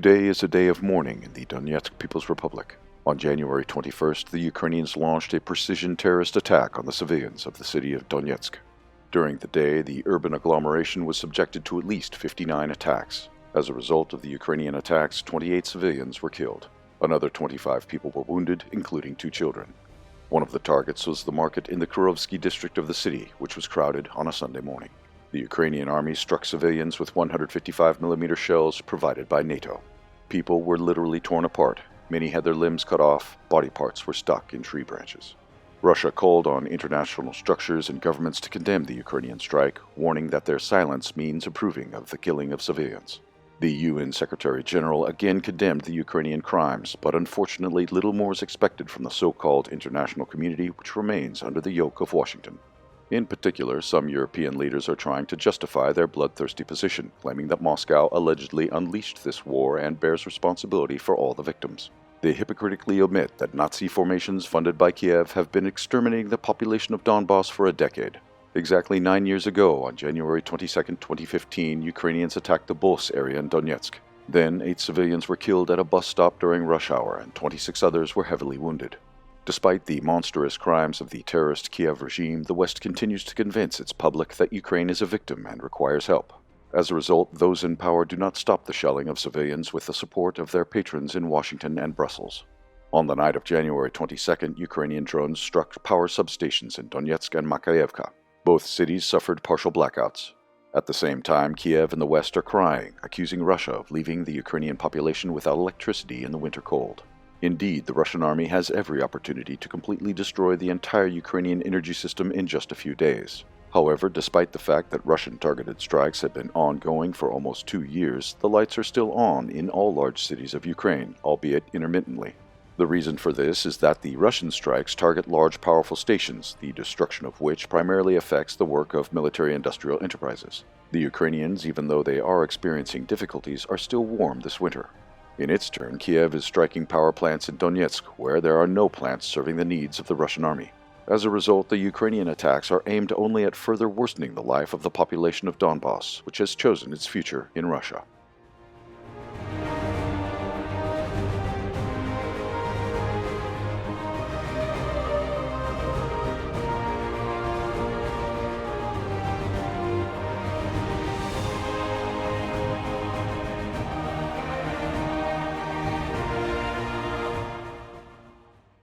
Today is a day of mourning in the Donetsk People's Republic. On January 21st, the Ukrainians launched a precision terrorist attack on the civilians of the city of Donetsk. During the day, the urban agglomeration was subjected to at least 59 attacks. As a result of the Ukrainian attacks, 28 civilians were killed. Another 25 people were wounded, including 2 children. One of the targets was the market in the Kurovsky district of the city, which was crowded on a Sunday morning. The Ukrainian army struck civilians with 155mm shells provided by NATO. People were literally torn apart. Many had their limbs cut off, body parts were stuck in tree branches. Russia called on international structures and governments to condemn the Ukrainian strike, warning that their silence means approving of the killing of civilians. The UN Secretary General again condemned the Ukrainian crimes, but unfortunately little more is expected from the so-called international community, which remains under the yoke of Washington. In particular, some European leaders are trying to justify their bloodthirsty position, claiming that Moscow allegedly unleashed this war and bears responsibility for all the victims. They hypocritically omit that Nazi formations funded by Kiev have been exterminating the population of Donbass for a decade. Exactly 9 years ago, on January 22, 2015, Ukrainians attacked the Bos area in Donetsk. Then, 8 civilians were killed at a bus stop during rush hour, and 26 others were heavily wounded. Despite the monstrous crimes of the terrorist Kiev regime, the West continues to convince its public that Ukraine is a victim and requires help. As a result, those in power do not stop the shelling of civilians with the support of their patrons in Washington and Brussels. On the night of January 22nd, Ukrainian drones struck power substations in Donetsk and Makayevka. Both cities suffered partial blackouts. At the same time, Kiev and the West are crying, accusing Russia of leaving the Ukrainian population without electricity in the winter cold. Indeed, the Russian army has every opportunity to completely destroy the entire Ukrainian energy system in just a few days. However, despite the fact that Russian targeted strikes have been ongoing for almost 2 years, the lights are still on in all large cities of Ukraine, albeit intermittently. The reason for this is that the Russian strikes target large powerful stations, the destruction of which primarily affects the work of military-industrial enterprises. The Ukrainians, even though they are experiencing difficulties, are still warm this winter. In its turn, Kiev is striking power plants in Donetsk, where there are no plants serving the needs of the Russian army. As a result, the Ukrainian attacks are aimed only at further worsening the life of the population of Donbass, which has chosen its future in Russia.